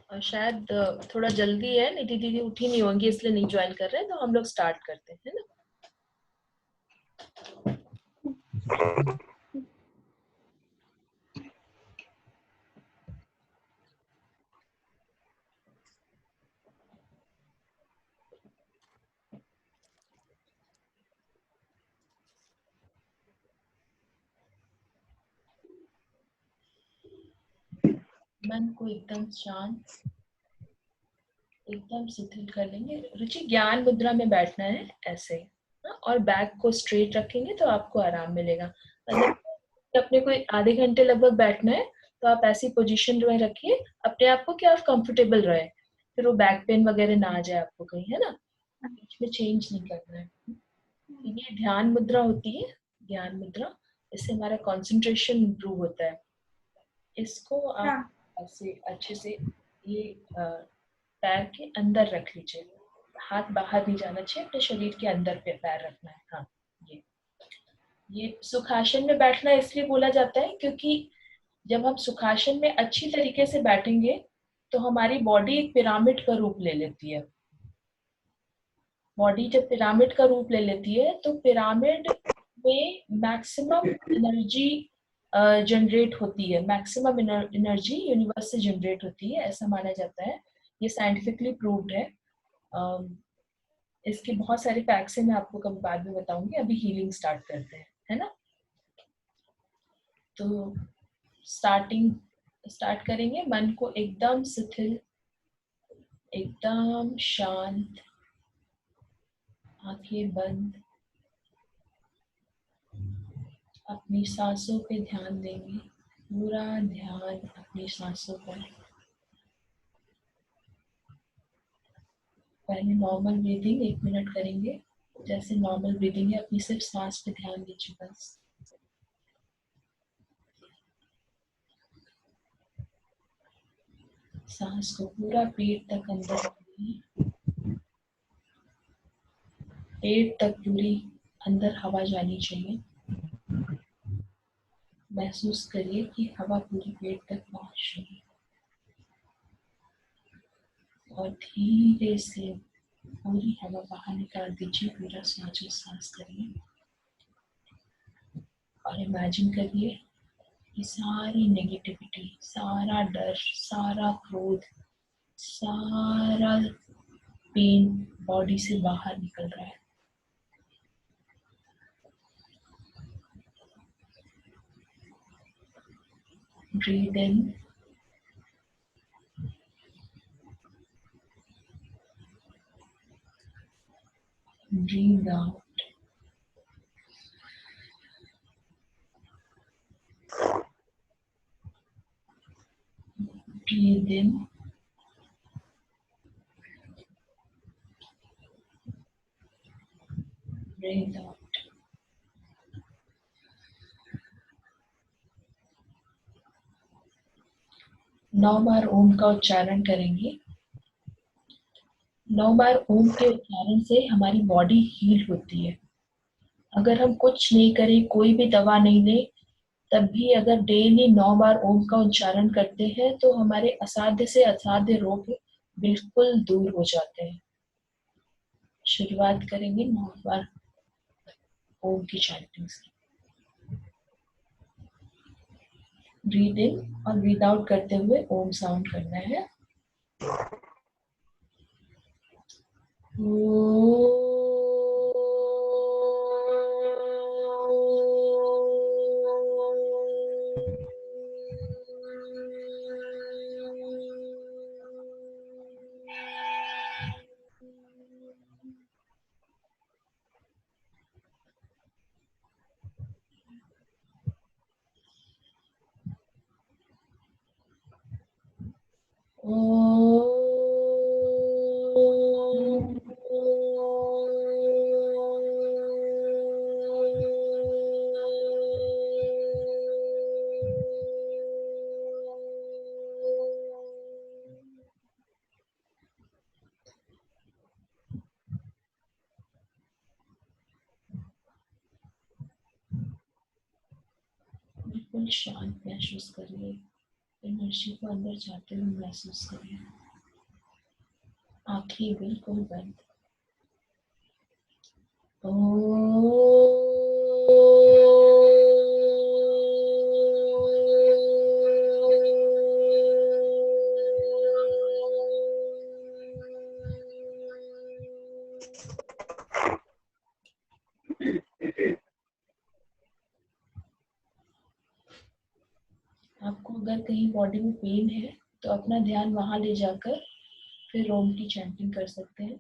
शायद थोड़ा जल्दी है, निधि दीदी उठी नहीं होंगी इसलिए नहीं ज्वाइन कर रहे हैं, तो हम लोग स्टार्ट करते हैं, है ना। मन को एकदम शांत, एकदम शिथिल कर लेंगे। रुचि, ज्ञान मुद्रा में बैठना है ऐसे, हाँ? और बैक को स्ट्रेट रखेंगे तो आपको आराम मिलेगा। मतलब अपने को आधे घंटे लगभग बैठना है, तो आप ऐसी पोजीशन में रखिए अपने आप को कि आप कंफर्टेबल रहे, फिर वो बैक पेन वगैरह ना आ जाए आपको कहीं, है ना। बीच में चेंज नहीं करना है। ये ध्यान मुद्रा होती है, ज्ञान मुद्रा। इससे हमारा कंसंट्रेशन इंप्रूव होता है। इसको आप ऐसे अच्छे से ये पैर के अंदर रख लीजिए, हाथ बाहर नहीं जाना चाहिए, अपने शरीर के अंदर पे पैर रखना है। हाँ, ये सुखासन में बैठना इसलिए बोला जाता है क्योंकि जब हम सुखासन में अच्छी तरीके से बैठेंगे तो हमारी बॉडी एक पिरामिड का रूप ले लेती है। बॉडी जब पिरामिड का रूप ले लेती है तो पिरामिड में मैक्सिमम एनर्जी जनरेट होती है, मैक्सिमम एनर्जी यूनिवर्स से जनरेट होती है, ऐसा माना जाता है। ये साइंटिफिकली प्रूव्ड है। इसके बहुत सारे फैक्ट्स हैं, मैं आपको कभी बाद में बताऊंगी। अभी हीलिंग स्टार्ट करते हैं, है ना। तो स्टार्ट करेंगे। मन को एकदम शिथिल, एकदम शांत, आंखें बंद, अपनी सांसों पे ध्यान देंगे। पूरा ध्यान अपनी सांसों पर। पहले नॉर्मल ब्रीदिंग 1 मिनट करेंगे, जैसे नॉर्मल ब्रीदिंग है, अपनी सिर्फ सांस पे ध्यान दीजिए बस। सांस को पूरा पेट तक अंदर रखिए। पेट तक पूरी अंदर हवा जानी चाहिए। महसूस करिए कि हवा पूरी पेट तक पहुंच रही है और धीरे से पूरी हवा बाहर निकाल दीजिए। पूरा सांस करिए और इमेजिन करिए कि सारी नेगेटिविटी, सारा डर, सारा क्रोध, सारा पेन बॉडी से बाहर निकल रहा है। Breathe in, breathe out. Breathe in, breathe out. 9 बार ओम का उच्चारण करेंगे। 9 बार ओम के उच्चारण से हमारी बॉडी हील होती है। अगर हम कुछ नहीं करें, कोई भी दवा नहीं लें, तब भी अगर डेली 9 बार ओम का उच्चारण करते हैं तो हमारे असाध्य से असाध्य रोग बिल्कुल दूर हो जाते हैं। शुरुआत करेंगे 9 बार ओम की चैंटिंग से। ब्रीथ इन और ब्रीथ आउट करते हुए ओम साउंड करना है। बिल्कुल शांत महसूस करिए, एनर्जी को अंदर जाते हुए महसूस करिए। आंखें बिल्कुल बंद। आपको अगर कहीं बॉडी में पेन है तो अपना ध्यान वहां ले जाकर फिर ओम की चैंटिंग कर सकते हैं।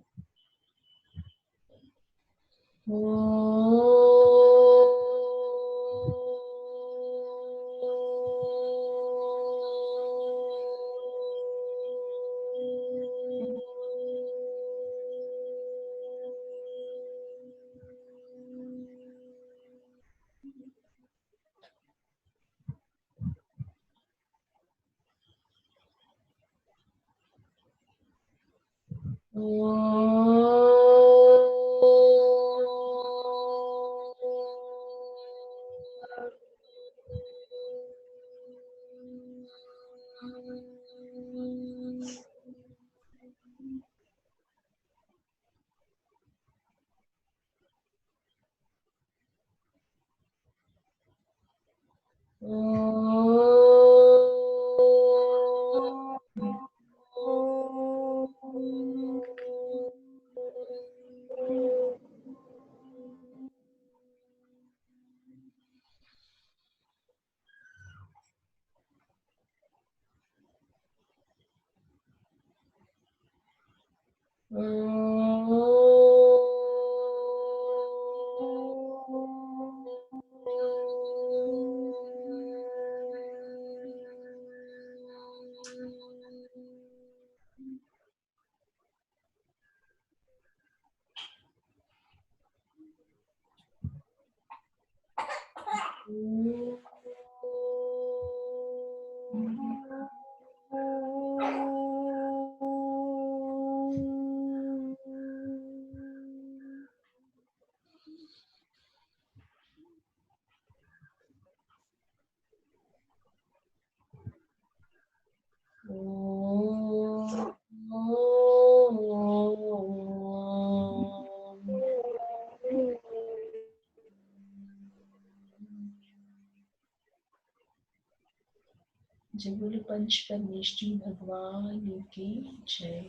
जय बोले पंच परमेश्वरी भगवान की जय।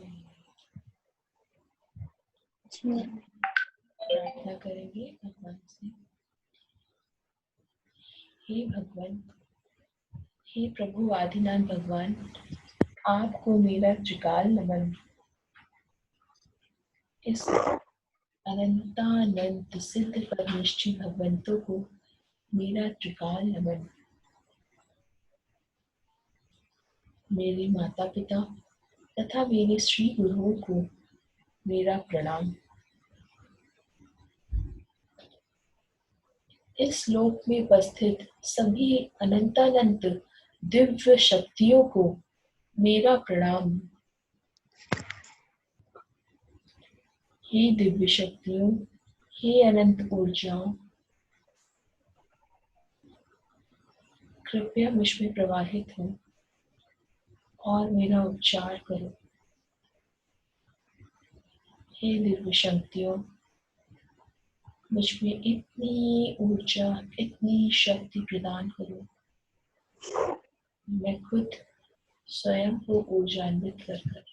प्रार्थना करेंगे भगवान से। हे भगवान, हे प्रभु आदिनाथ भगवान, आपको मेरा त्रिकाल नमन। इस अनंतानंत सिद्ध परमेश्वरी भगवंतों को मेरा त्रिकाल नमन। मेरे माता पिता तथा मेरे श्री गुरुओं को मेरा प्रणाम। इस लोक में उपस्थित सभी अनंतानंत दिव्य शक्तियों को मेरा प्रणाम। हे दिव्य शक्तियों, हे अनंत ऊर्जाओं, कृपया मुझ में प्रवाहित हो और मेरा उपचार करो। हे दिव्य शक्तियों, मुझ में इतनी ऊर्जा, इतनी शक्ति प्रदान करो, मैं खुद स्वयं को ऊर्जान्वित कर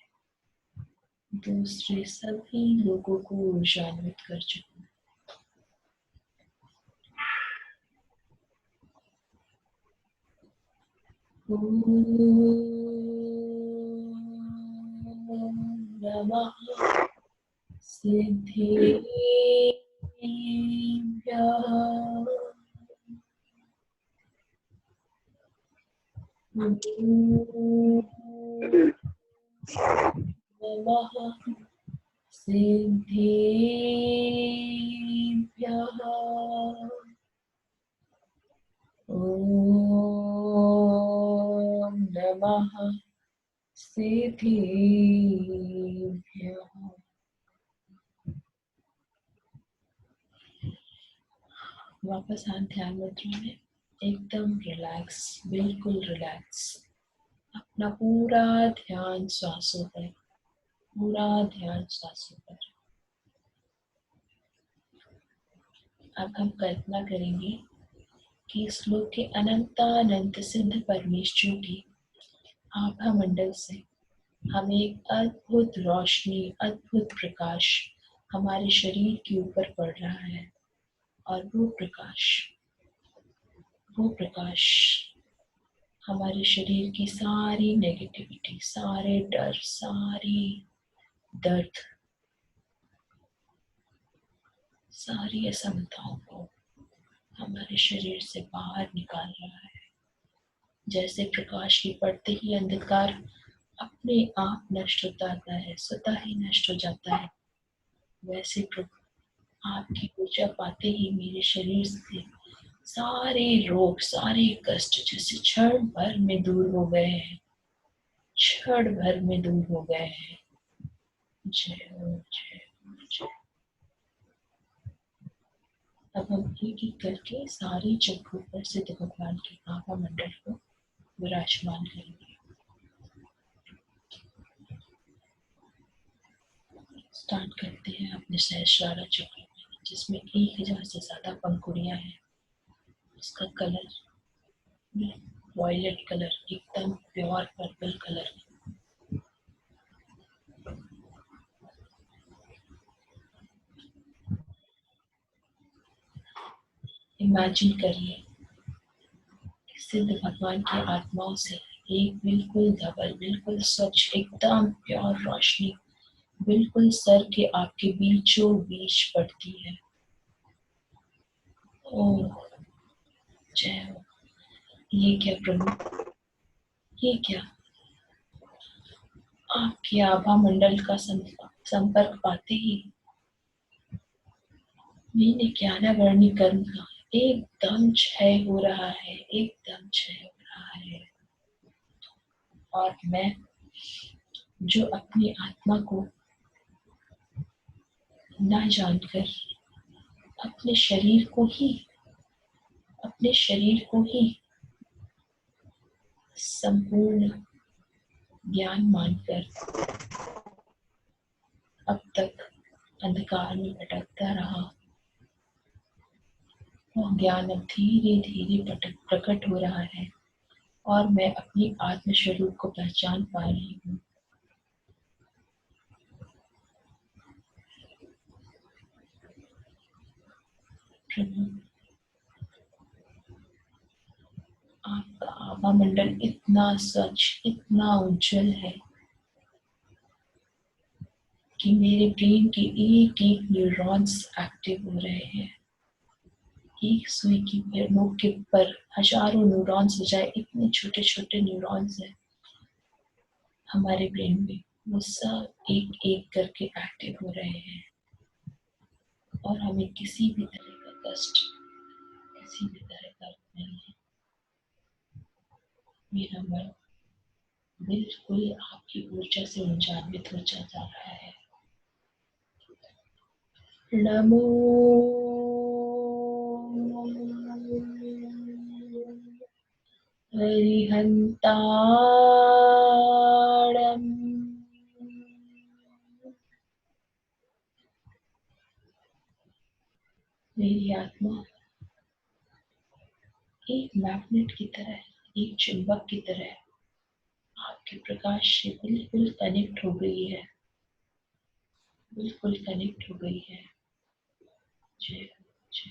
दूसरे सभी लोगों को ऊर्जान्वित कर चुकूं। नमः सिद्धेभ्यः नमः सिद्धेभ्यः। ॐ नमः सिद्धेभ्यः। वापस आए ध्यान मुद्रा में, एकदम रिलैक्स, बिल्कुल रिलैक्स। अपना पूरा ध्यान श्वासों पर। पूरा ध्यान सांसों पर। अब हम कल्पना करेंगे कि इस लोक के अनंतानंत सिद्ध परमेश्वर की आभा मंडल से हमें एक अद्भुत रोशनी, अद्भुत प्रकाश हमारे शरीर के ऊपर पड़ रहा है। और वो प्रकाश हमारे शरीर की सारी नेगेटिविटी, सारे डर, सारी दर्द, सारी असमताओं को हमारे शरीर से बाहर निकाल रहा है। जैसे प्रकाश की पड़ते ही अंधकार अपने आप नष्ट हो जाता है, स्वतः ही नष्ट हो जाता है, वैसे प्रभु आपकी ऊर्जा पाते ही मेरे शरीर से सारे रोग, सारे कष्ट जैसे क्षण भर में दूर हो गए हैं, क्षण भर में दूर हो गए हैं। जय हो, जय हो, जय। अब हम एक एक करके सारी जगहों पर सिद्ध भगवान के आभा मंडल को विराजमान करेंगे। स्टार्ट करते हैं अपने सहस्रारा चक्र में, जिसमें 1000 से ज्यादा पंखुड़ियां हैं। उसका कलर वॉयलेट कलर, एकदम प्योर पर्पल कलर। इमेजिन करिए सिद्ध भगवान की आत्माओं से एक बिल्कुल धवल, बिल्कुल स्वच्छ, एकदम प्योर रोशनी बिल्कुल सर के आपके बीचों बीच पड़ती है। ओह जय हो। ये क्या प्रभु, ये क्या आपके आभा मंडल का संपर्क पाते ही मैंने ज्ञाना वर्णी कर्म का एकदम क्षय हो रहा है, एकदम क्षय हो रहा है। और मैं जो अपनी आत्मा को ना जानकर अपने शरीर को ही संपूर्ण ज्ञान मानकर अब तक अंधकार में भटकता रहा, वह ज्ञान अब धीरे धीरे प्रकट हो रहा है और मैं अपनी आत्म स्वरूप को पहचान पा रही हूँ। प्रभु आपका आभा मंडल इतना स्वच्छ, इतना उज्जवल है कि मेरे ब्रेन के एक एक न्यूरॉन्स एक्टिव हो रहे हैं। एक सुई की नोक के पर हजारों न्यूरॉन्स बजाय इतने छोटे छोटे न्यूरॉन्स हैं हमारे ब्रेन में, वो सब एक एक करके एक्टिव हो रहे हैं और हमें किसी भी तरह का कष्ट, किसी भी तरह का नहीं है। मेरा मन बिल्कुल आपकी ऊर्जा से ऊर्जान्वित हो जा रहा है। नमो हरिहंताणम्। मेरी आत्मा एक मैग्नेट की तरह, एक चुंबक की तरह आपके प्रकाश से बिल्कुल कनेक्ट हो गई है, बिल्कुल कनेक्ट हो गई है। जय जय।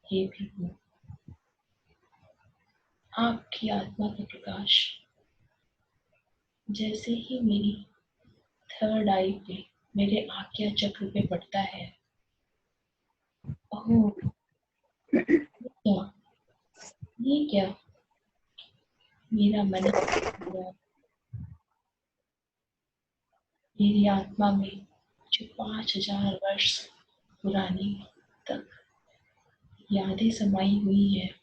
हे प्रभु आपकी आत्मा का प्रकाश जैसे ही मेरी थर्ड आई पे, मेरे आज्ञा चक्र पे पड़ता है, ओह ये क्या मेरा मन, मेरी आत्मा में जो 5000 वर्ष पुरानी तक यादें समाई हुई है,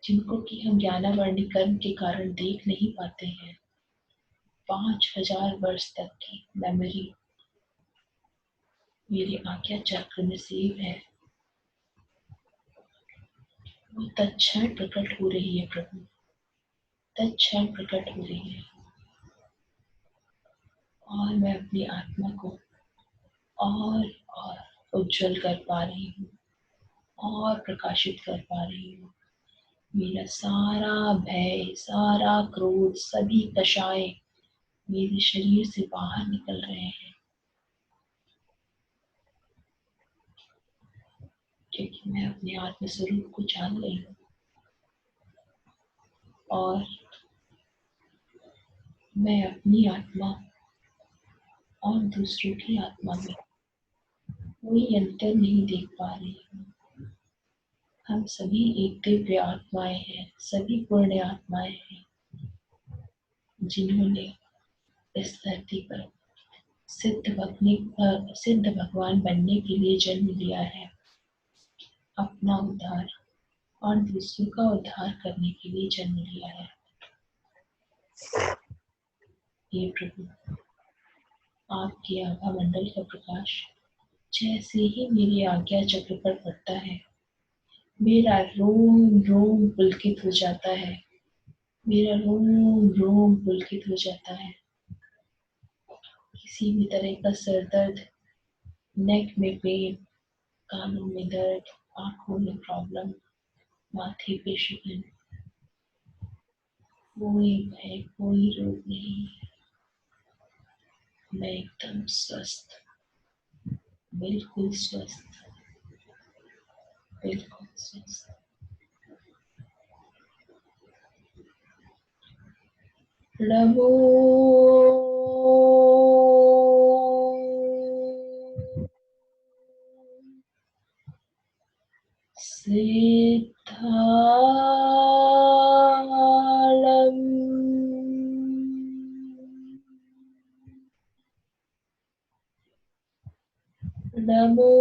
जिनको कि हम ज्ञानावर्णी कर्म के कारण देख नहीं पाते हैं, 5000 वर्ष तक की मेमोरी मेरे आज्ञा चक्र में सेव है। वो तत्क्षण प्रकट हो रही है प्रभु, तत्क्षण प्रकट हो रही है। और मैं अपनी आत्मा को और उज्जवल कर पा रही हूँ और प्रकाशित कर पा रही हूँ। मेरा सारा भय, सारा क्रोध, सभी कषाय मेरे शरीर से बाहर निकल रहे हैं, क्योंकि मैं अपने आत्म स्वरूप को जान रही हूँ और मैं अपनी आत्मा और दूसरों की आत्मा में कोई अंतर नहीं देख पा रही हूँ। हम सभी एक दिव्य आत्माएं हैं, सभी पुण्य आत्माएं हैं, जिन्होंने इस धरती पर सिद्ध भगवान बनने के लिए जन्म लिया है, अपना उद्धार और दूसरों का उद्धार करने के लिए जन्म लिया है। हे प्रभु, आपके आभा मंडल का प्रकाश जैसे ही मेरी आज्ञा चक्र पर पड़ता है, मेरा रोम रोम पुलकित हो जाता है, मेरा रोम रोम पुलकित हो जाता है। किसी भी तरह का सर दर्द, नेक में पेन, कानों में दर्द, आंखों में प्रॉब्लम, माथे पे शिकन, कोई भय, कोई रोग नहीं। मैं एकदम स्वस्थ, बिल्कुल स्वस्थ, बिल्कुल स्वस्थ। नमो सिद्धालम। नमो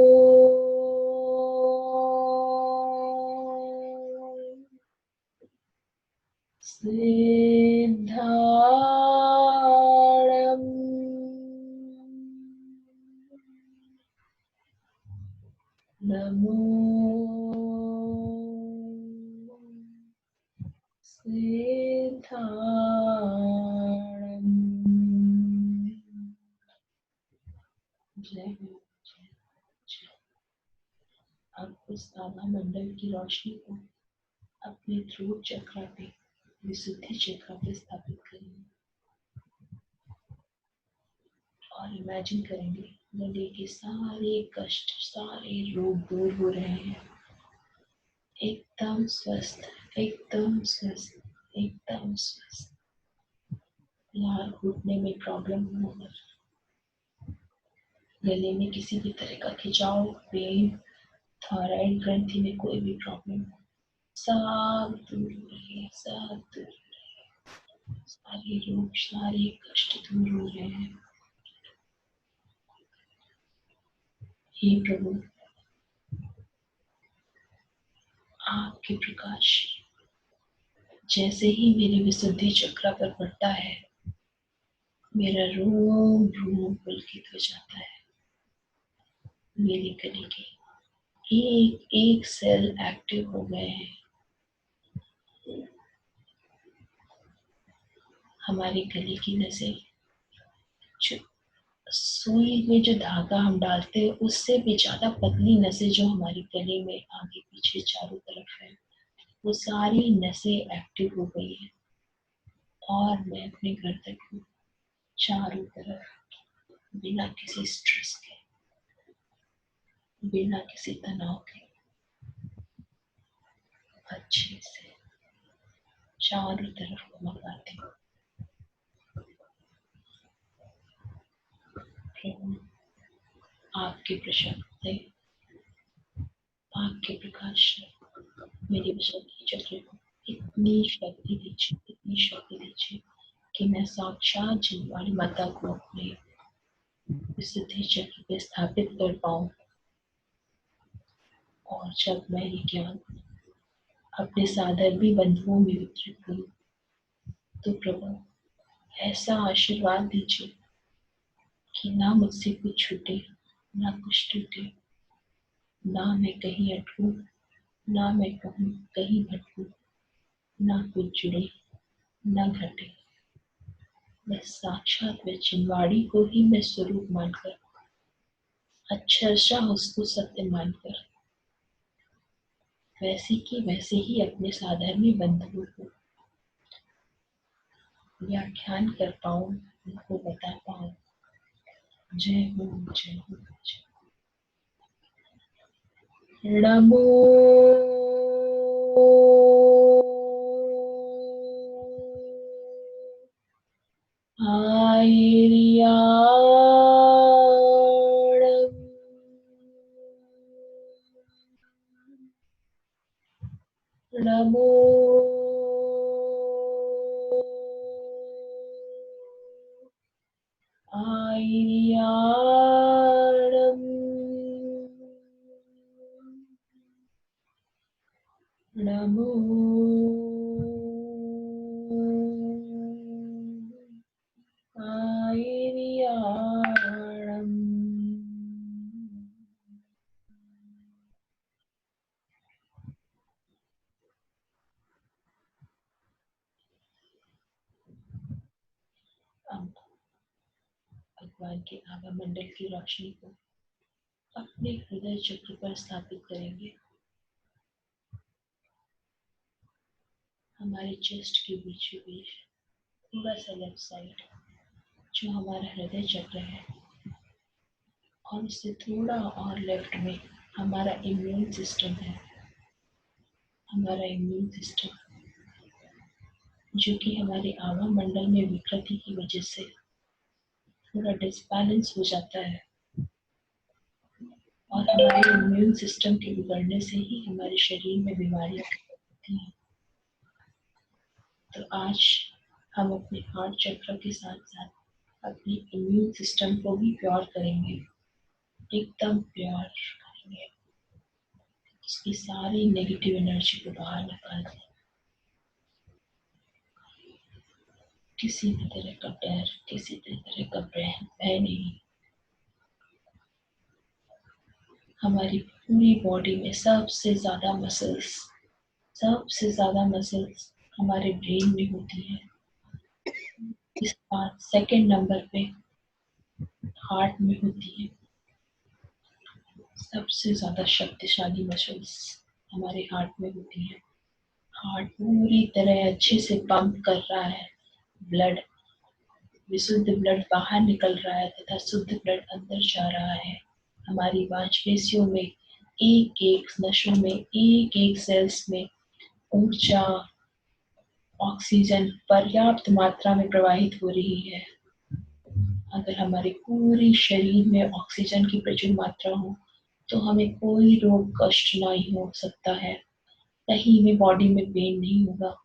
सिद्धालम। नमो सिद्धालम। जय हो, जय, जय। अब उस आभा मंडल की रोशनी को अपने थ्रोट चक्र पे, विशुद्धि चक्र पे स्थापित करेंगे और इमेजिन करेंगे गले के सारे कष्ट, सारे रोग दूर हो रहे हैं। एकदम स्वस्थ, एकदम स्वस्थ, एकदम स्वस्थ। लार घुटने में प्रॉब्लम होगा, गले में किसी भी तरह का खिंचाव, पेन, थायराइड ग्रंथि में कोई भी प्रॉब्लम, सब दूर हो रहे हैं, सब दूर। सारे रोग, सारे कष्ट दूर हो रहे हैं। हे प्रभु, आपके प्रकाश जैसे ही मेरे विशुद्धि चक्र पर पड़ता है, मेरा रोम रोम पुलकित हो जाता है। मेरे गले के एक एक सेल एक्टिव हो गए हैं। हमारे गले की नसें, जो सुई में जो धागा हम डालते हैं, उससे भी ज्यादा पतली नसें जो हमारे गले में आगे पीछे चारों तरफ है, वो सारी नसें एक्टिव हो गई है। और मैं अपने गर्दन को चारों तरफ बिना किसी स्ट्रेस के, बिना किसी तनाव के अच्छे से चारों तरफ घुमाती हूँ। प्रभु, आपके प्रशंसा से, आपके प्रकाश से मेरी विशुद्धि चक्र को इतनी शक्ति दीजिए, इतनी शक्ति दीजिए कि मैं साक्षात जिनवाली माता को अपने विशुद्धि चक्र पे स्थापित कर पाऊँ। और जब मैं ये ज्ञान अपने साधर्मी बंधुओं में वितरित करूँ, तो प्रभु ऐसा आशीर्वाद दीजिए कि ना मुझसे कुछ छूटे, ना कुछ टूटे, ना मैं कहीं अटकूं, ना मैं कहूँ कहीं भटकूं, ना कुछ जुड़े ना घटे, बस साक्षात व चिनवाड़ी को ही मैं स्वरूप मानकर, अक्षरशः उसको सत्य मानकर, वैसे की वैसे ही अपने साधर्मी बंधुओं को व्याख्यान कर पाऊं, उनको बता पाऊं। जय हो, जय हो, जय हो। नमो आयर्याणम्। नमो आयर्याणम्। नमो आयर्याणम्। अब भगवान के आभा मंडल की रोशनी को अपने हृदय चक्र पर स्थापित करेंगे। हमारे चेस्ट के बीचों बीच थोड़ा सा लेफ्ट साइड जो हमारा हृदय चक्र है, और उससे थोड़ा और लेफ्ट में हमारा इम्यून सिस्टम है। हमारा इम्यून सिस्टम जो कि हमारे आभा मंडल में विकृति की वजह से थोड़ा डिसबैलेंस हो जाता है, और हमारे इम्यून सिस्टम के बिगड़ने से ही हमारे शरीर में बीमारियां होती हैं। तो आज हम अपने हार्ट चक्र के साथ साथ अपनी इम्यून सिस्टम को भी प्योर करेंगे, एकदम प्योर करेंगे। उसकी सारी नेगेटिव एनर्जी को बाहर निकाल दें। किसी भी तरह का डर, किसी भी तरह का भय नहीं। हमारी पूरी बॉडी में सबसे ज्यादा मसल्स हमारे ब्रेन में होती है। इस बात सेकंड नंबर पे हार्ट में होती है। सबसे ज्यादा शक्तिशाली मसल्स हमारे हार्ट में होती है। हार्ट पूरी तरह अच्छे से पंप कर रहा है, ब्लड, विशुद्ध ब्लड बाहर निकल रहा है तथा शुद्ध ब्लड अंदर जा रहा है। हमारी मांसपेशियों में एक एक नसों में एक एक सेल्स में ऊर्जा, ऑक्सीजन पर्याप्त मात्रा में प्रवाहित हो रही है। अगर हमारे पूरे शरीर में ऑक्सीजन की प्रचुर मात्रा हो तो हमें कोई रोग कष्ट नहीं हो सकता है, कहीं में बॉडी में पेन नहीं होगा।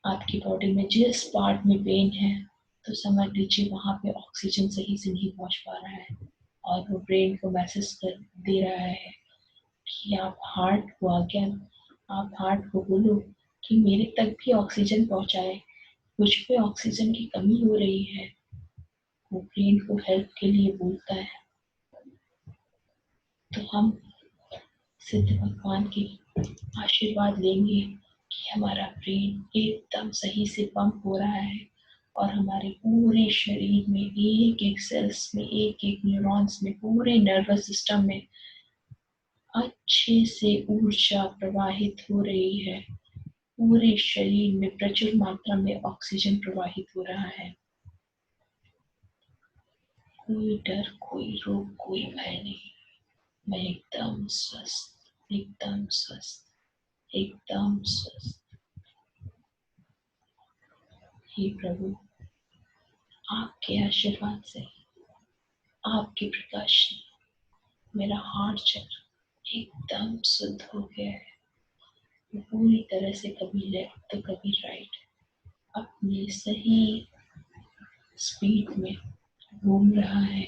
आपकी बॉडी में जिस पार्ट में पेन है तो समझ लीजिए वहां पे ऑक्सीजन सही से नहीं पहुंच पा रहा है, और वो ब्रेन को मैसेज कर दे रहा है कि आप हार्ट को बोलो कि मेरे तक भी ऑक्सीजन पहुंचाए, मुझ पे ऑक्सीजन की कमी हो रही है। वो ब्रेन को हेल्प के लिए बोलता है। तो हम सिद्ध भगवान के आशीर्वाद लेंगे कि हमारा ब्रेन एकदम सही से पंप हो रहा है, और हमारे पूरे शरीर में एक एक सेल्स में एक एक न्यूरॉन्स में पूरे नर्वस सिस्टम में अच्छे से ऊर्जा प्रवाहित हो रही है। पूरे शरीर में प्रचुर मात्रा में ऑक्सीजन प्रवाहित हो रहा है। कोई डर, कोई रोग, कोई भय नहीं। मैं एकदम स्वस्थ, एकदम स्वस्थ, एकदम स्वस्थ। हे प्रभु, आपके आशीर्वाद से, आपके प्रकाश से मेरा हार्ट चक्र एकदम शुद्ध हो गया है। पूरी तरह से कभी लेफ्ट तो कभी राइट अपनी सही स्पीड में घूम रहा है,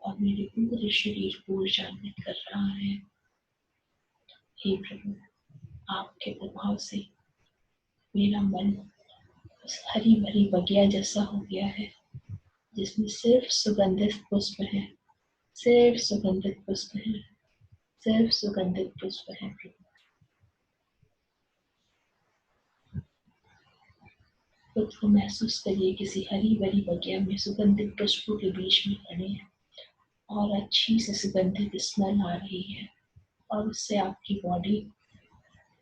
और मेरे पूरे शरीर को ऊर्जान्वित कर रहा है। हे प्रभु, आपके प्रभाव से मेरा मन उस हरी भरी बगिया जैसा हो गया है जिसमें सिर्फ सुगंधित पुष्प है, सिर्फ सुगंधित पुष्प है, सिर्फ सुगंधित पुष्प है। प्रभु, खुद को महसूस करिए किसी हरी भरी बगिया में सुगंधित पुष्पों के बीच में खड़े हैं और अच्छी सी सुगंधित स्मेल आ रही है और उससे आपकी बॉडी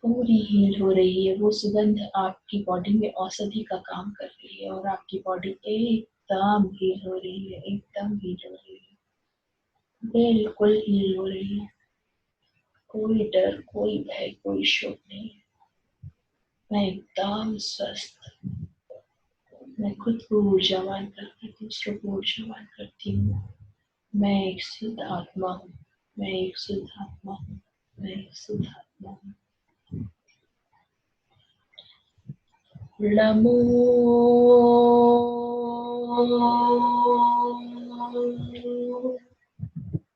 पूरी हील हो रही है। वो सुगंध आपकी बॉडी में औषधि का काम कर रही है और आपकी बॉडी एकदम हील हो रही है, एकदम हील हो रही है, बिल्कुल हील हो रही है। कोई डर, कोई भय, कोई शोक नहीं। मैं एकदम स्वस्थ, मैं खुद को ऊर्जावान करके दूसरों को ऊर्जावान करती हूँ। मैं एक शुद्ध आत्मा हूँ, मैं एक शुद्ध आत्मा हूँ, मैं एक शुद्ध आत्मा हूँ। नमो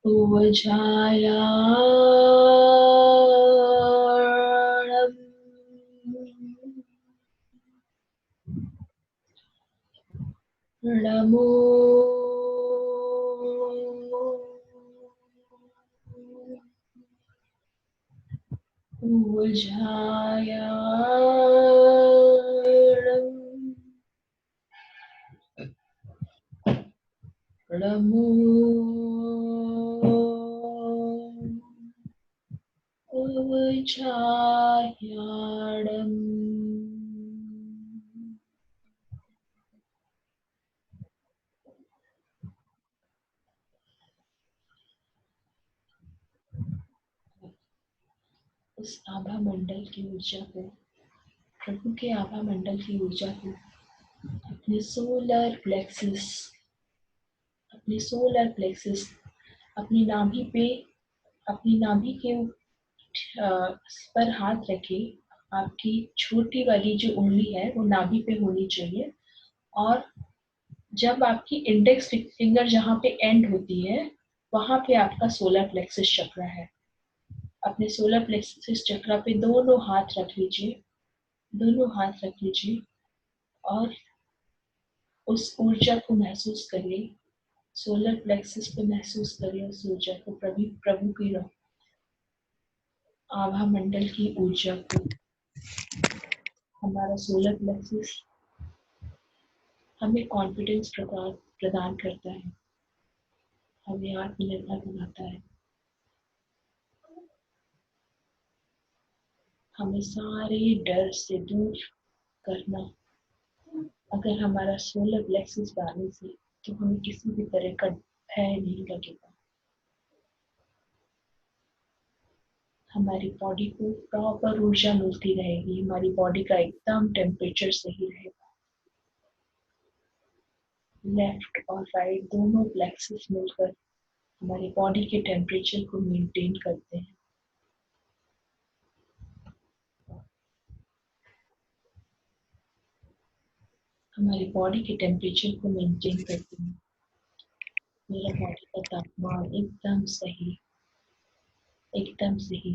ऊर्जायाणम्। नमो ऊर्जायाणम्। नमो ऊर्जायाणम्। उस आभा मंडल की ऊर्जा को, प्रभु के आभा मंडल की ऊर्जा को अपने सोलर प्लेक्सस, अपनी नाभि पे, अपनी नाभि के पर हाथ रखे। आपकी छोटी वाली जो उंगली है वो नाभि पे होनी चाहिए और जब आपकी इंडेक्स फिंगर जहाँ पे एंड होती है वहां पे आपका सोलर प्लेक्सस चक्र है। अपने सोलर प्लेक्सस चक्र पे दोनों हाथ रख लीजिए, दोनों हाथ रख लीजिए और उस ऊर्जा को महसूस करिए। सोलर प्लेक्सस पे महसूस करिए उस ऊर्जा को, प्रभु की आभा मंडल की ऊर्जा को। हमारा सोलर प्लेक्सस हमें कॉन्फिडेंस प्रदान करता है, हमें आत्मनिर्भर बनाता है, हमें सारे डर से दूर करना। अगर हमारा सोलर प्लेक्सस बैलेंस है तो हमें किसी भी तरह का भय नहीं लगेगा। हमारी बॉडी को प्रॉपर ऊर्जा मिलती रहेगी, हमारी बॉडी का एकदम टेम्परेचर सही रहेगा। लेफ्ट और राइट दोनों प्लेक्सस मिलकर हमारी बॉडी के टेम्परेचर को मेंटेन करते हैं। हमारी बॉडी के टेम्परेचर को मेंटेन करते हैं। मेरा बॉडी का तापमान एकदम सही, एकदम सही।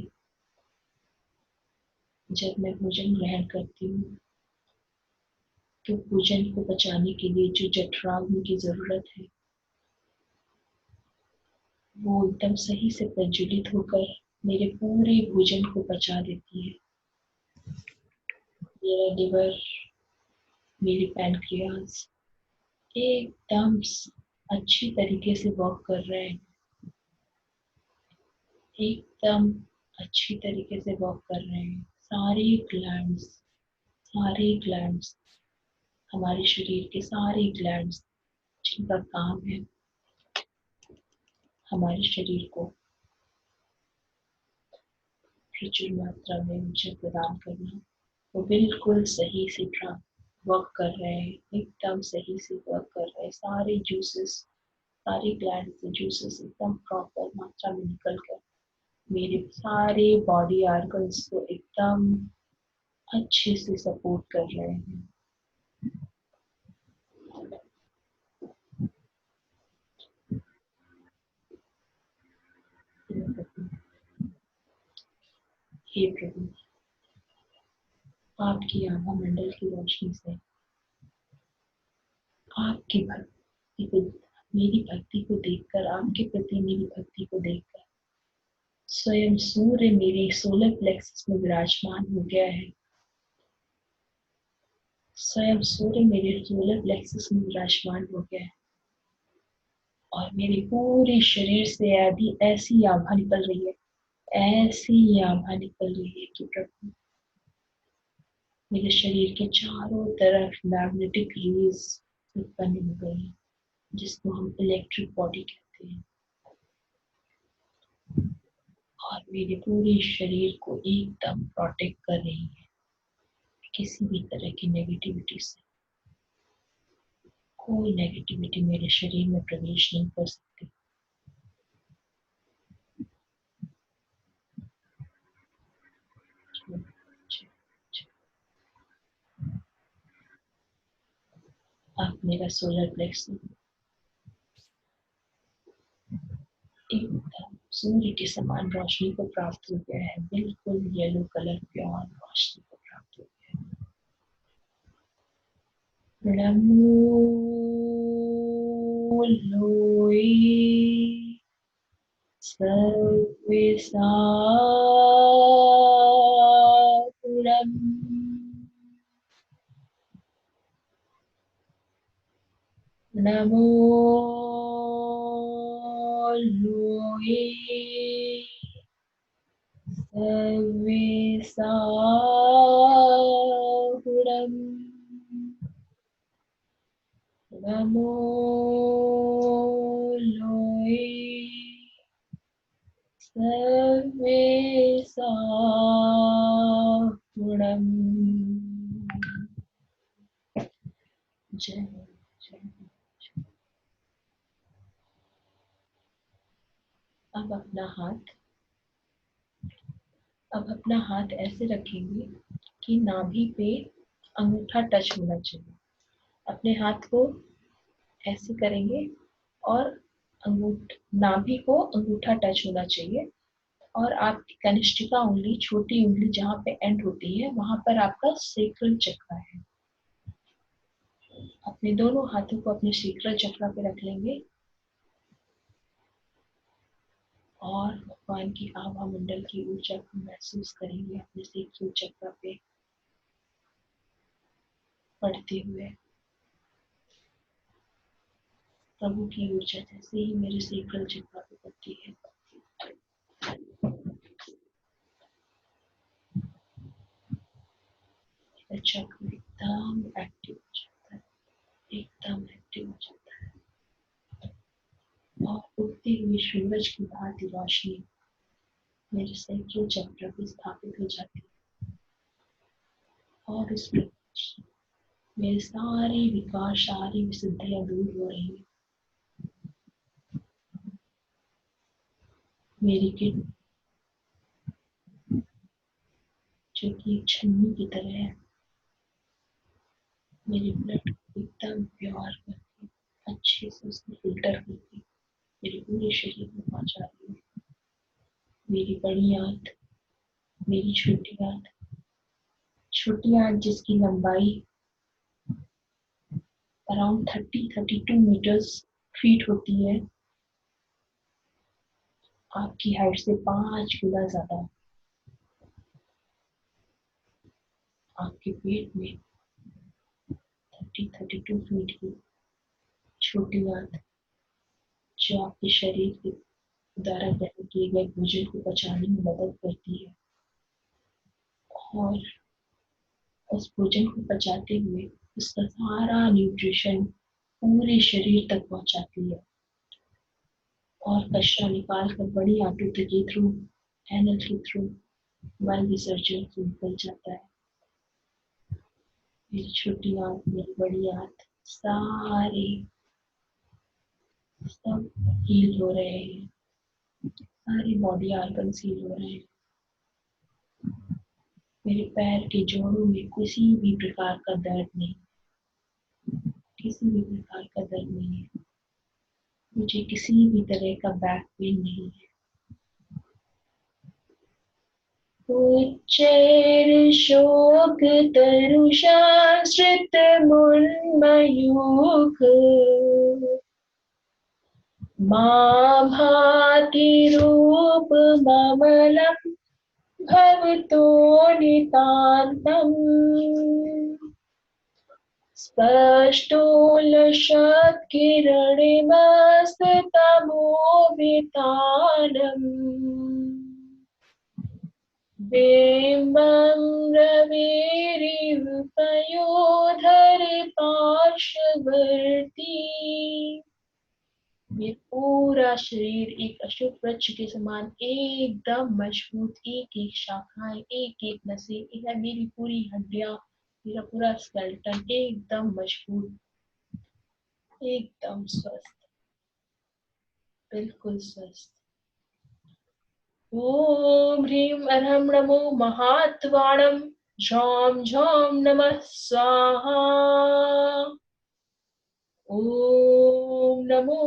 जब मैं भोजन ग्रहण करती हूँ तो भोजन को पचाने के लिए जो जठराग्नि की जरूरत है वो एकदम सही से प्रज्वलित होकर मेरे पूरे भोजन को पचा देती है। मेरा लिवर, मेरे पैनक्रियाज एकदम अच्छी तरीके से वर्क कर रहे हैं, एकदम अच्छी तरीके से वर्क कर रहे हैं। सारे ग्लैंड्स, हमारे शरीर के सारे ग्लैंड्स जिनका काम है हमारे शरीर को प्रचुर मात्रा में ऊर्जा प्रदान करना, वो बिल्कुल सही से वर्क कर रहे हैं, एकदम सही से वर्क कर रहे हैं। सारे जूसेस, सारे ग्लैंड से जूसेस एकदम प्रॉपर मात्रा में निकल कर मेरे सारे बॉडी ऑर्गन्स को एकदम अच्छे से सपोर्ट कर रहे हैं। हे प्रभु, आपकी आभा मंडल की रोशनी से आपकी भक्ति को, मेरी भक्ति को देखकर, आपके प्रति मेरी भक्ति को देखकर स्वयं सूर्य मेरे सोलर प्लेक्सस में विराजमान हो गया है। स्वयं सूर्य मेरे सोलर प्लेक्सस में विराजमान हो गया है और मेरे पूरे शरीर से अभी ऐसी आभा निकल रही है, ऐसी आभा निकल रही है कि प्रभु मेरे शरीर के चारों तरफ मैग्नेटिक रेज उत्पन्न हो गई है, जिसको हम इलेक्ट्रिक बॉडी कहते हैं, और मेरे पूरे शरीर को एकदम प्रोटेक्ट कर रही है किसी भी तरह की नेगेटिविटी से। कोई नेगेटिविटी मेरे शरीर में प्रवेश नहीं कर सकती। आप मेरा सोलर प्लेक्स एकदम सूर्य के समान रोशनी को प्राप्त हो गया है, बिल्कुल येलो कलर प्योर रोशनी को प्राप्त हो गया है। नमो लोए सर्वेसापुरम नमो लोए सर्वेसापुरम नमो लोए सर्वेसापुरम। जय जय। अब अपना हाथ ऐसे रखेंगे कि नाभि पे अंगूठा टच होना चाहिए। अपने हाथ को ऐसे करेंगे और नाभि को अंगूठा टच होना चाहिए, और आपकी कनिष्ठिका उंगली, छोटी उंगली जहाँ पे एंड होती है, वहां पर आपका सेक्रल चक्र है। अपने दोनों हाथों को अपने सेक्रल चक्र पे रख लेंगे और भगवान की आभा मंडल की ऊर्जा को महसूस करेंगे अपने सेक्रल चक्र पे पढ़ते हुए। प्रभु की ऊर्जा जैसे ही मेरे सेक्रल चक्र पे पड़ती है, चक्र एकदम एक्टिव हो जाता है, एकदम एक्टिव हो जाता है, और उगते हुए सूरज की भांति रोशनी मेरे सेक्रल चक्र पे स्थापित हो जाती है, और इस प्रकार मेरे सारे विकार, सारी विशुद्धियां दूर हो रही है। मेरी किडनी जो कि एक छन्नी की तरह है, मेरे ब्लड को एकदम प्योर करके अच्छे से उसको फिल्टर करके मेरे पूरे शरीर में पहुंचा रही है। मेरी बड़ी आंत, मेरी छोटी आंत जिसकी लंबाई अराउंड 32 मीटर्स फीट होती है, आपकी हाइट से 5 गुना ज्यादा। आपके पेट में 32 फीट की छोटी आंत जो आपके शरीर के द्वारा ग्रहण किए गए भोजन को पचाने में मदद करती है, और उस भोजन को पचाते हुए उसका सारा न्यूट्रिशन पूरे शरीर तक पहुंचाती है, और कचरा निकाल कर बड़ी आंतों के थ्रू, एनल के थ्रू मल विसर्जन से निकल जाता है। मेरी छोटी आंत, मेरी बड़ी आंत, सारे सब हील हो रहे हैं, सारे बॉडी ऑर्गन्स हील हो रहे हैं। मेरे पैर के जोड़ों में किसी भी प्रकार का दर्द नहीं, किसी भी प्रकार का दर्द नहीं है। मुझे किसी भी तरह का बैक पेन नहीं है। उच्चैर शोक तरुषाश्रित मुन्मयूख मां भाति रूप ममलम् भवतो नितान्तम्। स्पष्टोल्लसत्किरणिमस्ततमोभितानम् बिम्बं रविरिवपयोधरि पार्श्ववर्ती। ये पूरा शरीर एक अशुभ वृक्ष के समान एकदम मजबूत, एक एक शाखाएं, एक एक नसें, यह मेरी पूरी हड्डियां, मेरा पूरा स्केलेटन एकदम मजबूत, एकदम स्वस्थ, बिल्कुल स्वस्थ। ओम ह्रीं अरहं नमो महात्वाणं झौं झौं नमः स्वाहा। ओम नमो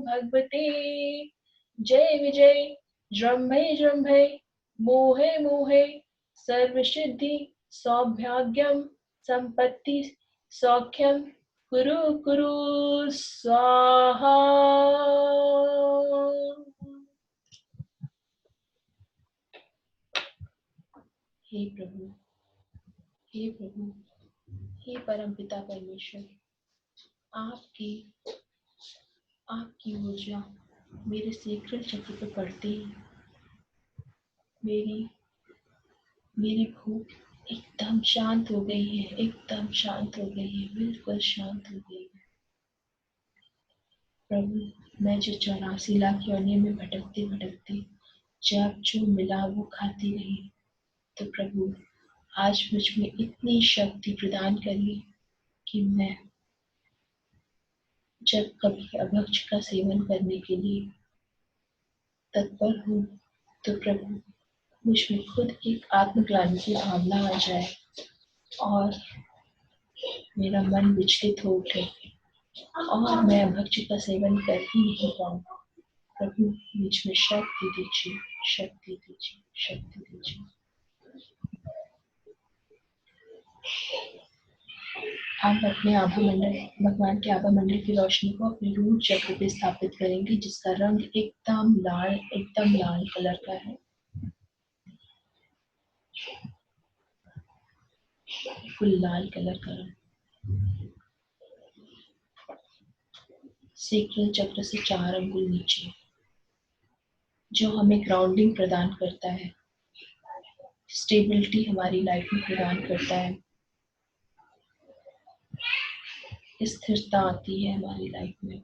भगवते जय विजय जृंभै जृंभै मोहे मोहे सर्वसिद्धि सौभाग्यम संपत्ति सौख्यम कुरु कुरु स्वाहा। हे प्रभु, हे प्रभु, हे परमपिता परमेश्वर, आपकी आपकी ऊर्जा मेरे सेक्रेड चक्र पर पड़ते ही मेरी भूख एकदम शांत हो गई है, एकदम शांत हो गई है, बिल्कुल शांत हो गई है। प्रभु, मैं जो 84 लाख योनियों में भटकते भटकते जब जो मिला वो खाती रही, तो प्रभु आज मुझ में इतनी शक्ति प्रदान करिए कि मैं जब कभी अभक्ष का सेवन करने के लिए तत्पर हूँ, तो प्रभु मुझ में खुद एक आत्मग्लानि की भावना आ जाए और मेरा मन विचलित हो उठे और मैं अभक्ष का सेवन कर ही नहीं पाऊँ। प्रभु मुझ में शक्ति दीजिए, शक्ति दीजिए, शक्ति दीजिए। आप अपने आभा मंडल, भगवान के आभा मंडल की रोशनी को अपने रूट चक्र पे स्थापित करेंगे, जिसका रंग एकदम लाल कलर का है, फुल लाल कलर का रंग। सेक्रल चक्र से 4 अंगुल नीचे, जो हमें ग्राउंडिंग प्रदान करता है, स्टेबिलिटी हमारी लाइफ में प्रदान करता है, स्थिरता आती है हमारी लाइफ में।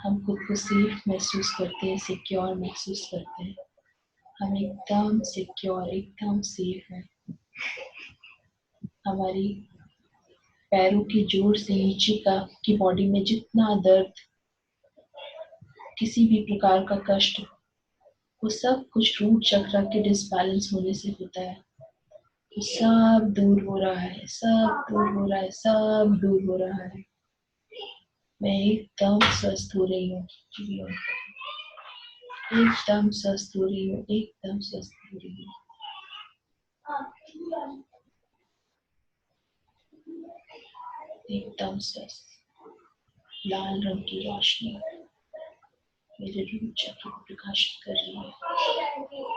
हम खुद को सेफ महसूस करते हैं, सिक्योर महसूस करते हैं। हम एकदम सिक्योर, एकदम सेफ हैं। हमारी पैरों की जोड़ से नीचे की बॉडी में जितना दर्द, किसी भी प्रकार का कष्ट, वो सब कुछ रूट चक्र के डिसबैलेंस होने से होता है। तो सब दूर हो रहा है, सब दूर हो रहा है, सब दूर हो रहा है। मैं एकदम स्वस्थ हो रही हूँ, एकदम स्वस्थ हो रही हूँ, एकदम स्वस्थ हो रही हूँ। एकदम स्वस्थ, लाल रंग की रोशनी मेरे रूट चक्र को प्रकाशित कर रही है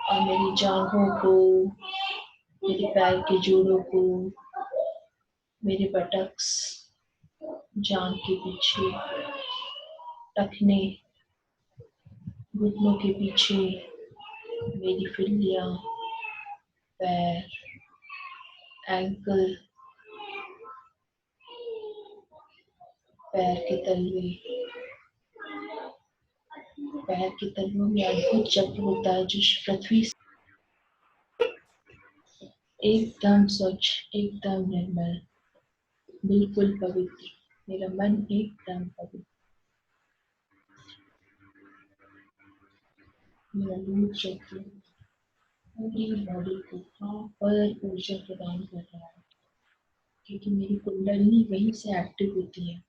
और मेरी जांघों को, मेरे पैर के जोड़ों को, मेरे बटक्स, जांघ के पीछे, टखने, घुटनों के पीछे, मेरी फिलियां, पैर, एंकल, पैर के तलवों में अद्भुत चक्र होता है, जो पृथ्वी एकदम स्वच्छ, एकदम निर्मल, बिल्कुल पवित्र। मेरा मन एकदम पवित्र, मेरा रूट चक्र पूरी बॉडी को प्रॉपर ऊर्जा प्रदान कर रहा है, क्योंकि मेरी कुंडलिनी वहीं से एक्टिव होती है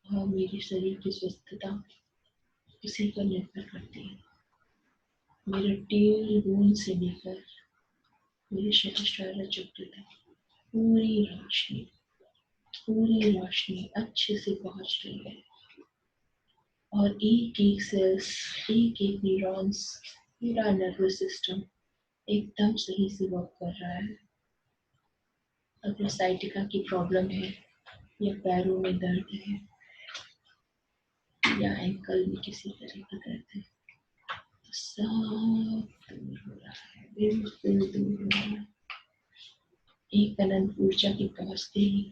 और मेरे शरीर की स्वस्थता उसी पर निर्भर करती है। मेरे टेल बोन से लेकर मेरे सहस्त्रार चक्र तक पूरी रोशनी अच्छे से पहुंच रही है और एक एक सेल्स, एक एक न्यूरॉन्स, पूरा नर्वस सिस्टम एकदम सही से वर्क कर रहा है। अगर साइटिका की प्रॉब्लम है या पैरों में दर्द है या एंकल में किसी तरह का दर्द है तो सब दूर हो रहा है, बिल्कुल दूर हो रहा है। एक अनंत ऊर्जा की पहुंचते ही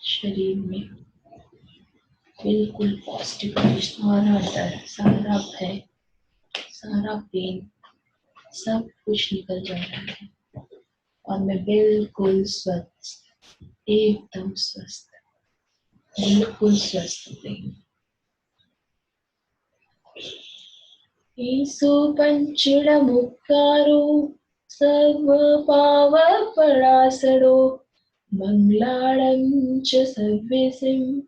शरीर में बिल्कुल पॉजिटिव, सारा डर, सारा भय, सारा पेन, सब कुछ निकल जा रहा है और मैं बिल्कुल स्वस्थ, एकदम स्वस्थ, बिल्कुल स्वस्थ हो गई हूँ। ईसु पंचड़मुक्कारो सर्वपावपरासरो मंगलाळं च सर्वेसिं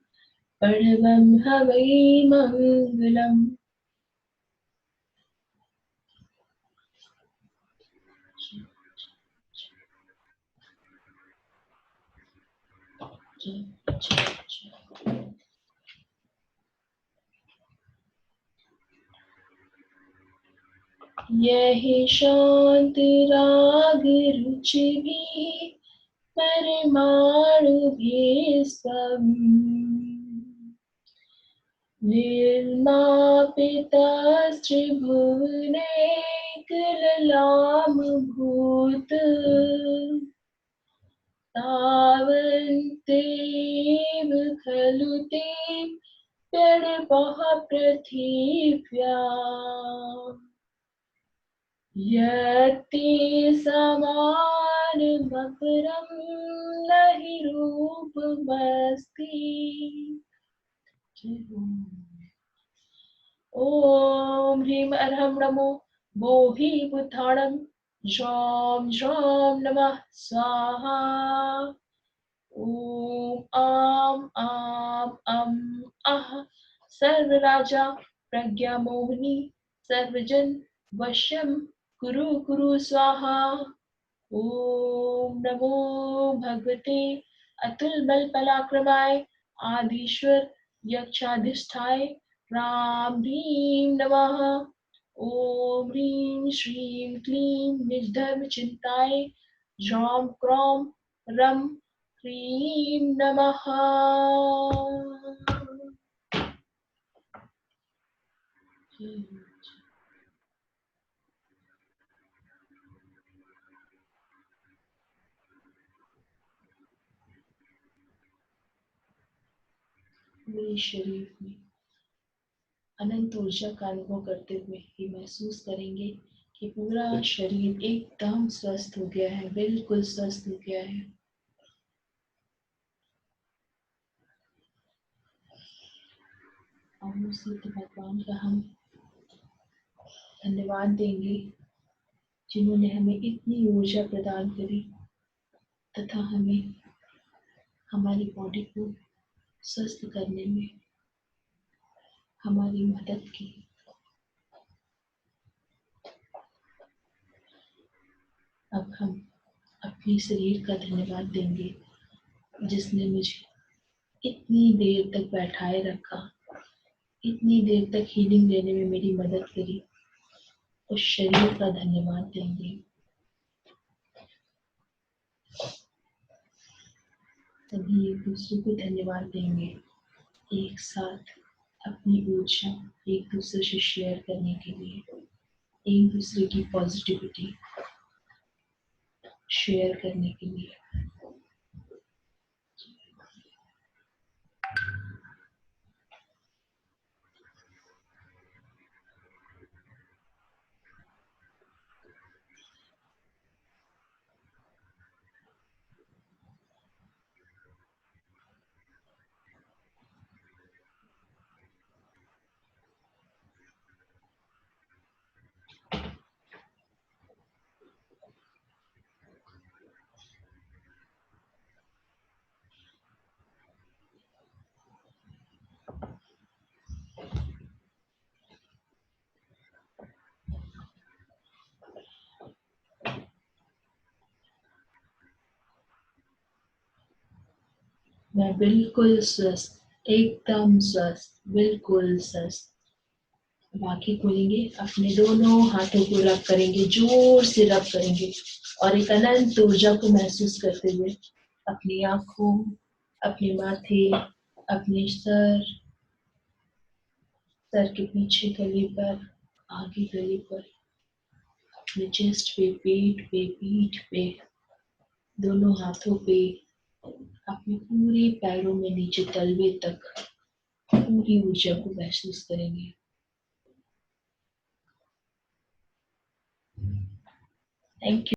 प्रणवं हवै मंगलम्। यही शांति राग रुचि भी परमाणु भी स्वम निर्मापिता त्रिभुवनैकललाम भूत तावन्तेव खलु ते प्रणवः पृथिव्याम् यत्ते समानमपरं न हि रूपमस्ति। ॐ ह्रीं अर्हं नमो बोहि बुद्धाणं ज्रां ज्रां नमः स्वाहा। ॐ आम आम अम आह सर्वराजा प्रज्ञा मोहिनी सर्वजन वश्यं कुरु कुरु स्वाहा। ॐ नमो भगवते अतुल बल पराक्रमाय आदिश्वर यक्षाधिष्ठाय राम ह्रीं नमः। ॐ ह्रीं श्रीं क्लीं निजधर्म चिंताय ज्रां क्रां रं ह्रीं नमः। मेरे शरीर में अनंत ऊर्जा का अनुभव करते हुए ही महसूस करेंगे कि पूरा शरीर एकदम स्वस्थ हो गया है, बिल्कुल स्वस्थ हो गया है। और उसी भगवान का हम धन्यवाद देंगे जिन्होंने हमें इतनी ऊर्जा प्रदान करी तथा हमें हमारी बॉडी को स्वस्थ करने में हमारी मदद की। अब हम अपने शरीर का धन्यवाद देंगे जिसने मुझे इतनी देर तक बैठाए रखा, इतनी देर तक हीलिंग लेने में मेरी मदद करी। उस शरीर का धन्यवाद देंगे। सभी एक दूसरे को धन्यवाद देंगे, एक साथ अपनी ऊर्जा एक दूसरे से शेयर करने के लिए, एक दूसरे की पॉजिटिविटी शेयर करने के लिए। मैं बिल्कुल स्वस्थ, एकदम स्वस्थ, बिल्कुल स्वस्थ। बाकी खोलेंगे, अपने दोनों हाथों को रब करेंगे, जोर से रब करेंगे। और एक अनंत ऊर्जा को महसूस करते हुए अपनी आंखों, अपने माथे, अपने सर के पीछे गले पर, आगे गले पर, अपने चेस्ट पे, पेट पे, पीठ पे, दोनों हाथों पे, अपने पूरे पैरों में नीचे तलवे तक पूरी ऊर्जा को महसूस करेंगे। Thank you.